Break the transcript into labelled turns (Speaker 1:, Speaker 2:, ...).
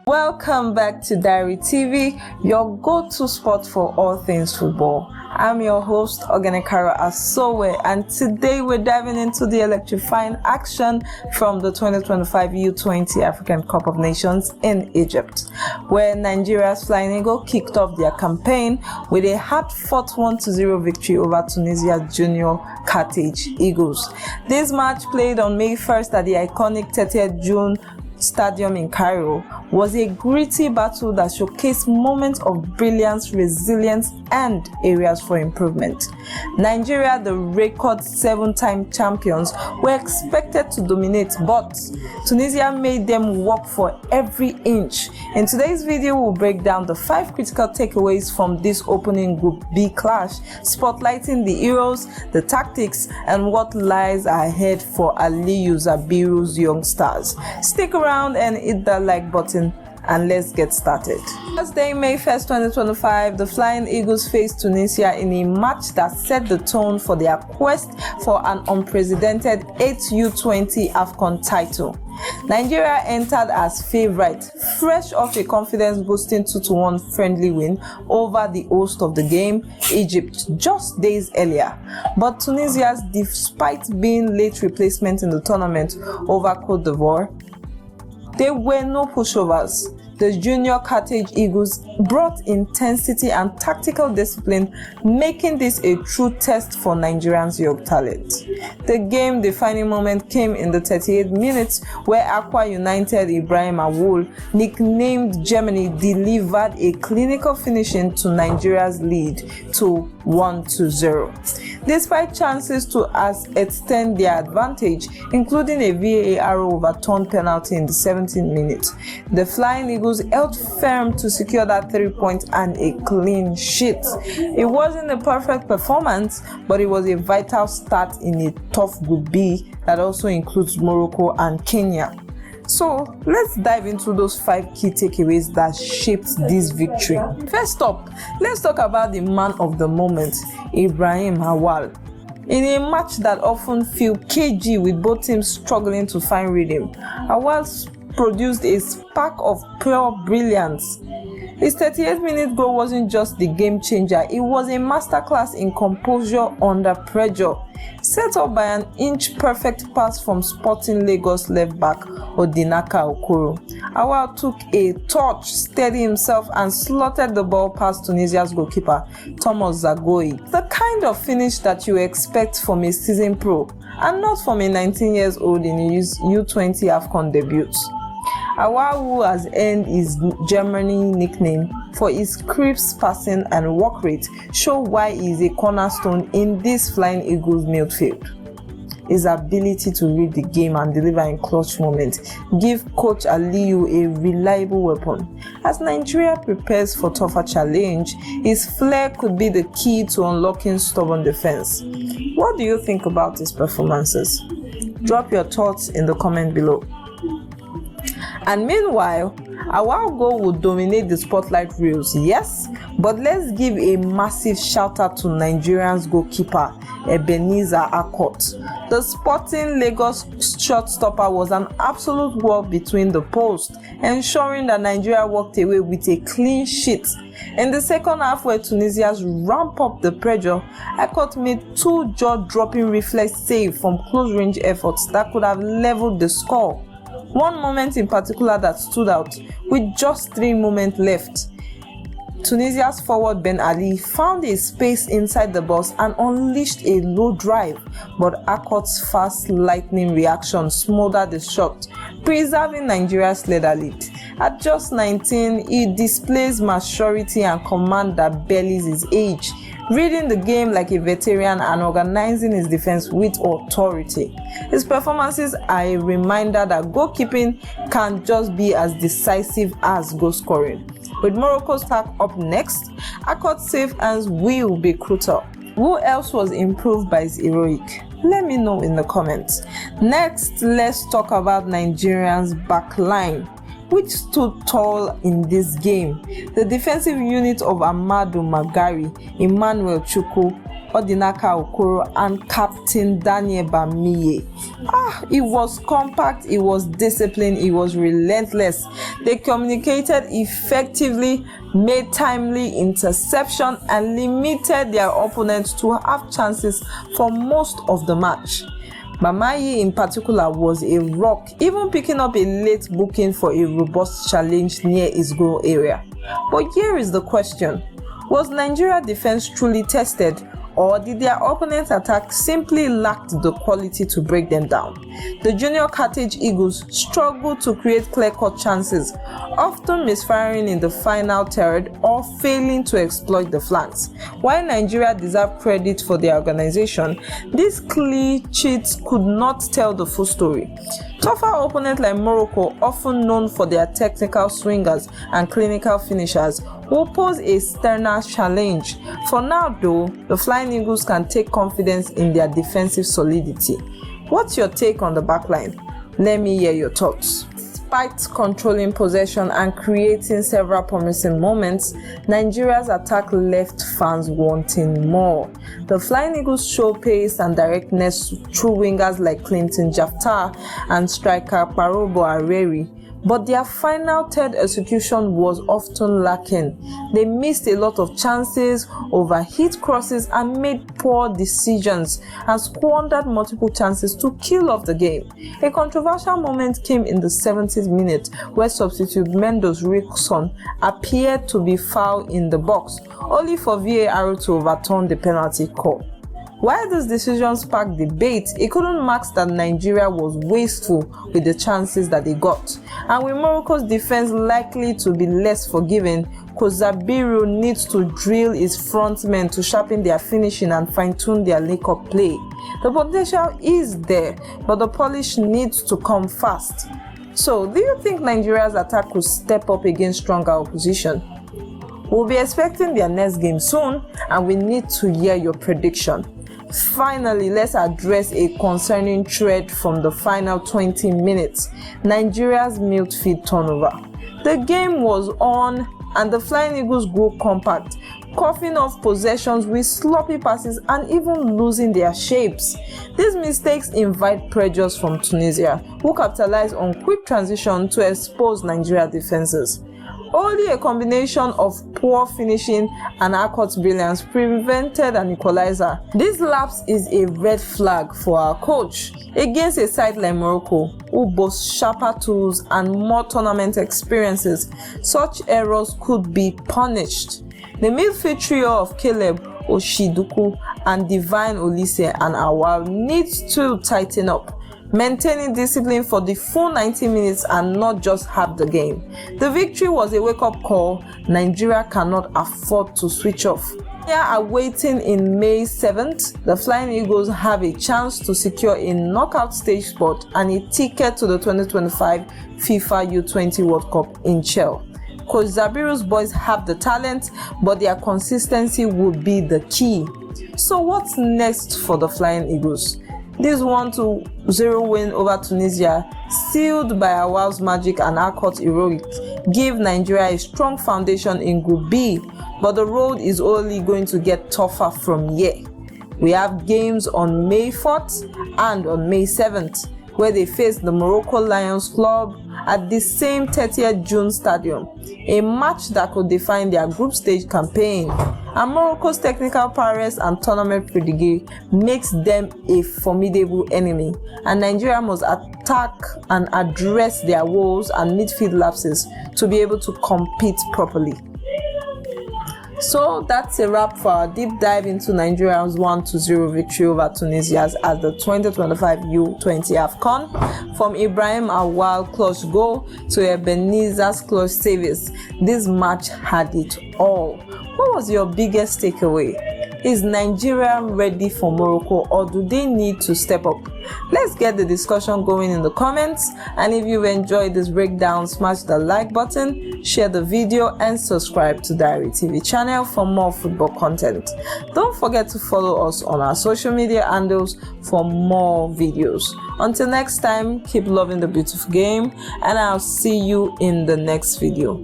Speaker 1: Welcome back to Diary TV, your go-to spot for all things football. I'm your host, Cairo, and today we're diving into the electrifying action from the 2025 U20 African Cup of Nations in Egypt, where Nigeria's Flying Eagle kicked off their campaign with a hard-fought 1-0 victory over Tunisia's junior Carthage Eagles. This match, played on May 1st at the iconic 30th June Stadium in Cairo, was a gritty battle that showcased moments of brilliance, resilience, and areas for improvement. Nigeria, the record 7-time champions, were expected to dominate, but Tunisia made them work for every inch. In today's video, we'll break down the 5 critical takeaways from this opening Group B clash, spotlighting the heroes, the tactics, and what lies ahead for Aliyu Zabiru's young stars. Stick around and hit that like button, and let's get started. Thursday, May 1st, 2025, the Flying Eagles faced Tunisia in a match that set the tone for their quest for an unprecedented 8th U20 AFCON title. Nigeria entered as favourite, fresh off a confidence-boosting 2-1 friendly win over the host of the game, Egypt, just days earlier. But Tunisia's, despite being late replacement in the tournament over Côte d'Ivoire, there were no pushovers. The junior Carthage Eagles brought intensity and tactical discipline, making this a true test for Nigerians' young talent. The game-defining moment came in the 38th minutes, where Aqua United Ibrahim Auwal, nicknamed Germany, delivered a clinical finishing to Nigeria's lead to 1-0. Despite chances to extend their advantage, including a VAR-overturned penalty in the 17th minute, the Flying Eagles held firm to secure that 3 points and a clean sheet. It wasn't a perfect performance, but it was a vital start in a tough Group B that also includes Morocco and Kenya. So let's dive into those 5 key takeaways that shaped this victory. First up, let's talk about the man of the moment, Ibrahim Auwal. In a match that often feels cagey with both teams struggling to find rhythm, Auwal produced a spark of pure brilliance. His 38th-minute goal wasn't just the game changer, it was a masterclass in composure under pressure. Set up by an inch-perfect pass from Sporting Lagos left-back Odinaka Okoro, Auwal took a touch, steadied himself, and slotted the ball past Tunisia's goalkeeper, Thomas Zagoui. The kind of finish that you expect from a seasoned pro, and not from a 19-year-old in his U20 AFCON debut. Auwal, who has earned his Germany nickname for his crisp passing and work rate, show why he is a cornerstone in this Flying Eagles midfield. His ability to read the game and deliver in clutch moments give Coach Aliyu a reliable weapon. As Nigeria prepares for tougher challenge, his flair could be the key to unlocking stubborn defense. What do you think about his performances? Drop your thoughts in the comment below. And meanwhile, Auwal goal will dominate the spotlight reels, yes, but let's give a massive shout out to Nigeria's goalkeeper, Ebenezer Harcourt. The Sporting Lagos shotstopper was an absolute war between the posts, ensuring that Nigeria walked away with a clean sheet. In the second half, where Tunisia's ramp up the pressure, Harcourt made 2 jaw-dropping reflex saves from close-range efforts that could have leveled the score. One moment in particular that stood out, with just 3 moments left. Tunisia's forward Ben Ali found a space inside the box and unleashed a low drive, but Harcourt's fast lightning reaction smothered the shot, preserving Nigeria's lead. At just 19, he displays maturity and command that belies his age, reading the game like a veteran and organizing his defense with authority. His performances are a reminder that goalkeeping can just be as decisive as goal scoring. With Morocco's pack up next, Harcourt's safe hands will be crucial. Who else was improved by his heroic? Let me know in the comments. Next, let's talk about Nigeria's backline, which stood tall in this game. The defensive unit of Amadu Magari, Emmanuel Chukwu, Odinaka Okoro, and Captain Daniel Bameyi. It was compact, it was disciplined, it was relentless. They communicated effectively, made timely interception, and limited their opponents to have chances for most of the match. Bameyi in particular was a rock, even picking up a late booking for a robust challenge near his goal area. But here is the question: was Nigeria defense truly tested, or did their opponent's attack simply lack the quality to break them down? The Junior Carthage Eagles struggled to create clear-cut chances, often misfiring in the final third or failing to exploit the flanks. While Nigeria deserved credit for their organization, these clean sheets could not tell the full story. Tougher opponents like Morocco, often known for their technical swingers and clinical finishers, will pose a sterner challenge. For now though, the Flying Eagles can take confidence in their defensive solidity. What's your take on the backline? Let me hear your thoughts. Despite controlling possession and creating several promising moments, Nigeria's attack left fans wanting more. The Flying Eagles show pace and directness through wingers like Clinton Jafta and striker Parobo Areri, but their final third execution was often lacking. They missed a lot of chances, overhit crosses, and made poor decisions, and squandered multiple chances to kill off the game. A controversial moment came in the 70th minute where substitute Mendo's Rickson appeared to be foul in the box, only for VAR to overturn the penalty call. While this decision sparked debate, it couldn't mask that Nigeria was wasteful with the chances that they got. And with Morocco's defense likely to be less forgiving, Zabiru needs to drill his front men to sharpen their finishing and fine-tune their link-up play. The potential is there, but the polish needs to come fast. So, do you think Nigeria's attack could step up against stronger opposition? We'll be expecting their next game soon, and we need to hear your prediction. Finally, let's address a concerning thread from the final 20 minutes: Nigeria's midfield turnover. The game was on, and the Flying Eagles grew compact, coughing off possessions with sloppy passes and even losing their shapes. These mistakes invite pressures from Tunisia, who capitalized on quick transition to expose Nigeria defenses. Only a combination of poor finishing and Harcourt's brilliance prevented an equalizer. This lapse is a red flag for our coach. Against a side like Morocco, who boasts sharper tools and more tournament experiences, such errors could be punished. The midfield trio of Caleb, Oshiduku, and Divine Olise and Auwal needs to tighten up, maintaining discipline for the full 90 minutes and not just half the game. The victory was a wake-up call. Nigeria cannot afford to switch off. They are awaiting in May 7th. The Flying Eagles have a chance to secure a knockout stage spot and a ticket to the 2025 FIFA U20 World Cup in Chile. Coach Zabiru's boys have the talent, but their consistency would be the key. So what's next for the Flying Eagles? This 1-0 win over Tunisia, sealed by Auwal's magic and Harcourt's heroics, give Nigeria a strong foundation in Group B, but the road is only going to get tougher from here. We have games on May 4th and on May 7th, where they face the Morocco Lions Club at the same 30th June stadium, a match that could define their group stage campaign. And Morocco's technical prowess and tournament pedigree makes them a formidable enemy, and Nigeria must attack and address their woes and midfield lapses to be able to compete properly. So that's a wrap for our deep dive into Nigeria's 1-0 victory over Tunisia at the 2025 U20 AFCON. From Ibrahim Auwal clutch goal to Ebenezer's clutch service, this match had it all. What was your biggest takeaway? Is Nigeria ready for Morocco, or do they need to step up? Let's get the discussion going in the comments, and if you've enjoyed this breakdown, smash the like button, share the video, and subscribe to Diary TV channel for more football content. Don't forget to follow us on our social media handles for more videos. Until next time, keep loving the beautiful game, and I'll see you in the next video.